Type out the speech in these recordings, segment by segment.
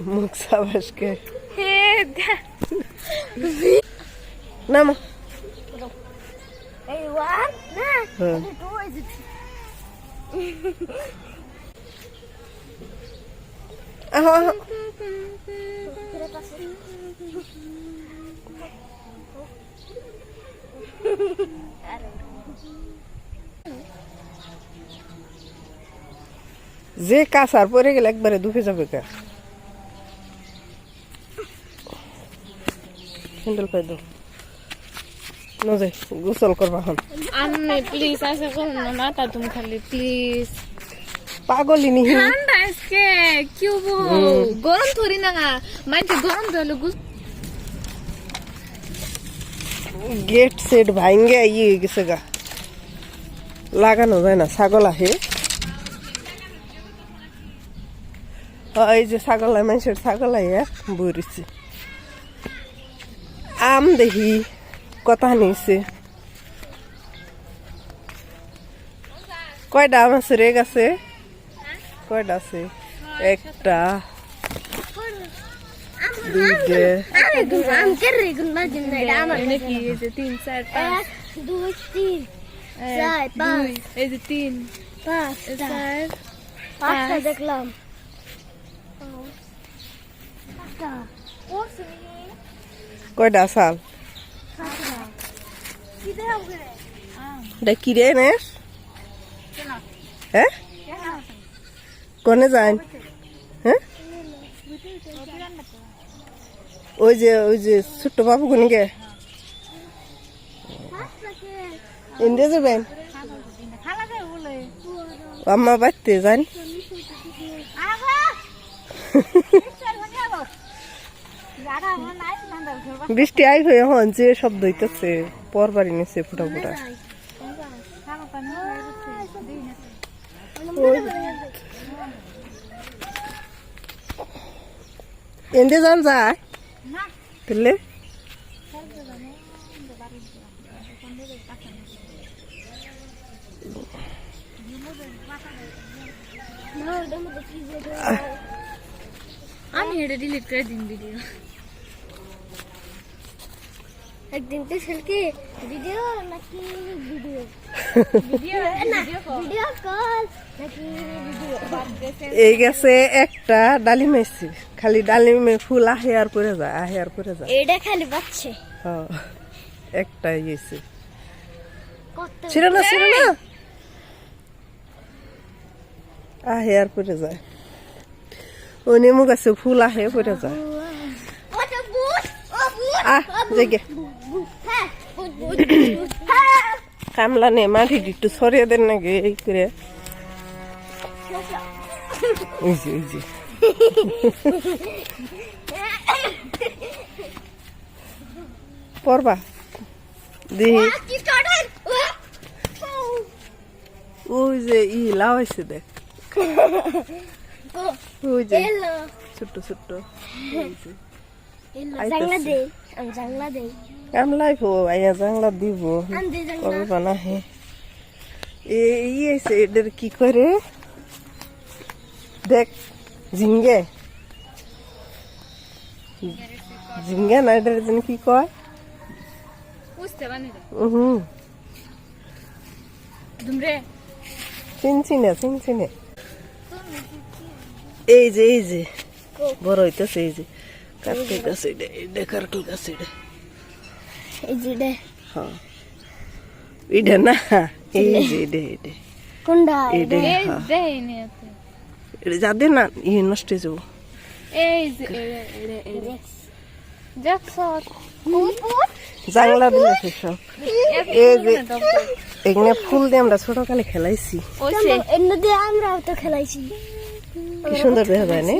মুখ সাবাসকে নাম যে কাঁচার পরে গেলে একবারে দুঃখে যাবে কা হ্যান্ডেল পাই দাও নজে গোসল করবা হন আম্মে প্লিজ আসা করো না মাথা তুমি খালি প্লিজ পাগলি নি ঠান্ডা আজকে কি হবো গরম থরি না মাঝে গরম ধরলে গেট সেট ভাঙ্গে ইয়ে গেছে গা লাগানো যায় না ছাগল আহে এই যে ছাগল মানুষের ছাগল আইয়া বইছে আম দেখি কথা নিছে কয়টা আম আছে রে গাছে কয়টা আছে একটা দুইটা নাকি এই যে 3 4 5 2 3 4 5 এই যে 3 5 4 5টা দেখলাম কয়টা সাল কি রে নেস হ্যাঁ কোনে যান হ্যাঁ ওই যে ছোট্ট বাবু কোনে গে ইন্ডিয়া যাবেন আম্মা বাড়তে যান বৃষ্টি আই হয়ে হন যে শব্দ হইতেছে পরবারই নিচে ফুটা ফুটা এন্দে যান যায় তাহলে আমি এটা ডিলিট করে দিন ভিডিও একদিন তো সেলফি ভিডিও নাকি ভিডিও ভিডিও ভিডিও কল নাকি ভিডিও এই গেছে একটা ডালিম এসছি খালি ডালিমে ফুল আহে আর পরে যায় আহে আর পরে যায় এটা খালি বাচ্চা হ্যাঁ একটাই গেছে কত ছিল না আহে আর পরে যায় ও নেমু গাছে ফুল আহে পরে যায় ওটা বুট ও বুট আহ জেগে হ্যাঁ বুট হ্যাঁ কামলা নে মাটি একটু সরিয়ে দেন নাকি এই করে ওই যে পড়বা দেখি কি কাটেন ওই যে লাউ হয়েছে দেখ ওই যে এলো ছোট্ট ছোট্ট এলো জাংলা দে আমি জাংলা দেই কামলাই ভো আইয়া জাংলা দিব আমি দে জাংলা কবে বানাহে এই এসে এদের কি করে দেখ ঝিঙ্গে ঝিঙ্গে না এদের জন্য কি কয় বুঝতে পারি না হুম দুমরে চিনছি না এই যে বড় হইতেছে এই যে কার্তিক গাছ এটা কার্তিক গাছ এটা এই যে দে হ্যাঁ এটা না এই যে এটা কোনটা এটা এই দেইনি এটা যাদের না নষ্ট হয়ে যাবো এই যে এরে দেখছো জাংলা দিলে সব এই যে এখানে ফুল দিয়ে আমরা ছোটকালে খেলাইছি ওইছে এনে দিয়ে আমরাও তো খেলাইছি কি সুন্দর দেখা যায় না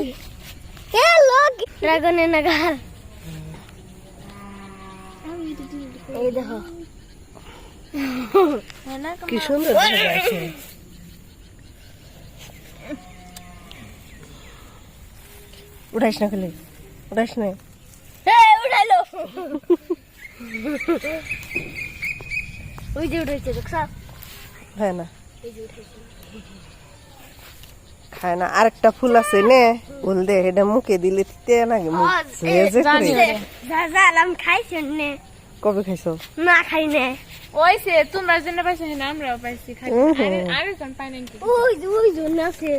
এ লোক ড্রাগনের নাগাল এই দেখো কি সুন্দর দেখা যাচ্ছে উঠাইস না খেলে উঠাইস না উঠাইলো ওই যে উঠেছে দেখছ হ্যাঁ না এই যে উঠেছে খায় না। আরেকটা ফুল আছে নে ফুল দে, এটা মুখে দিলে তিতে নাকি মুখ ঝেঝে করে। যা যা আমি খাইছি নে। কবে খাইছো? না খাই নে। ওইসে তোমরা জন্য পাইছো না আমরাও পাইছি খাই। আরে কোন পাই নাই কি? ওই জন্য আছে।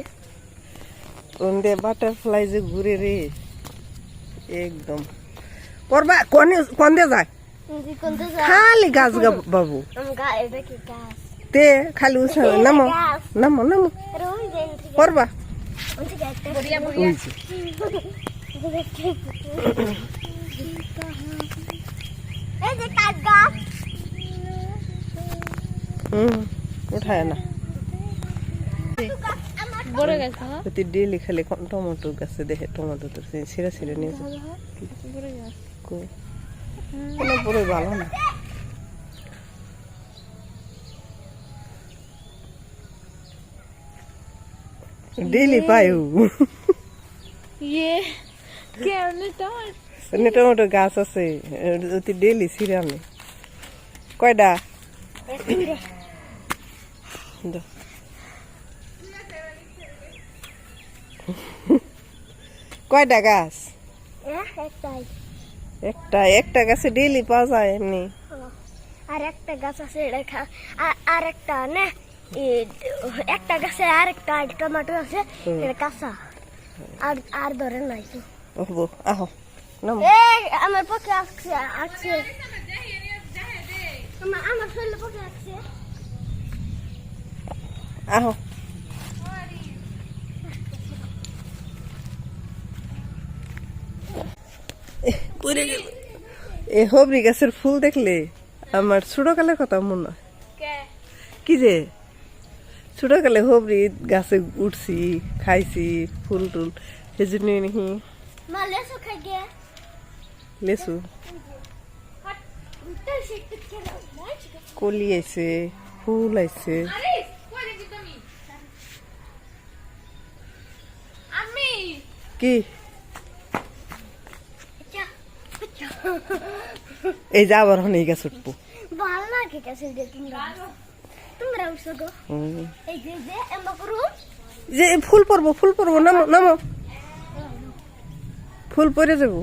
কোন দে বাটারফ্লাই যে ঘুরে রে একদম। করবা কোন দে যায় কোন তো যা। খালি গাছ গা বাবু এটা কি গাছ? তে খালি উঠে নামো নামো নামো আরে ওই দেন ঠিক করবা ওই ঠিক আছে। বড়িয়া ওই বড়িয়া। যে। এই যে কাজ গাছ। উঠায় না বড় গাছ হ্যাঁ প্রতি ডেলি খালি টমেটো গাছে দেখে টমেটো তো ছিঁড়ে ছিঁড়ে নিয়ে যায়। বড় গাছ। কই? কোনো পুরো ভালো না। ডেলি পায়ু ইয়ে কেমনে টমাটো এনে টমেটো গাছ আছে অতি ডেলি ছিঁড়ে আনে। কয়টা? দাও। কয়টা গাছ? একটাই। একটা একটা গাছে ডেলি পাওয়া যায় এমনি। আর একটা গাছ আছে এটা আর একটা না একটা গাছে আর একটা টমেটো আছে এটা কাঁচা আর ধরে নাই তো। ওহো আহো নাম এই আমার পক্ষে আসছে আসছে আমার শরীরের পক্ষে আসছে। আহো পড়ে গেল। এ হবরি গাছের ফুল দেখলে আমার ছোটকালের কথা মনে হয়। কি যে ছোটকালে হবরি গাছে উঠছি খাইছি ফুল টুল সেজন্য নাকি মা লেসু খাই গে লেসু কলি আইছে ফুল আইছে। আরে কই দেখি তুমি আমি কি এই যে আবার হনে গাছ উঠবো। ভালো লাগে গাছে তোমরা উঠছো গো। এই যে এমন করু যে ফুল পড়বো নামো নামো ফুল পরে যাবো।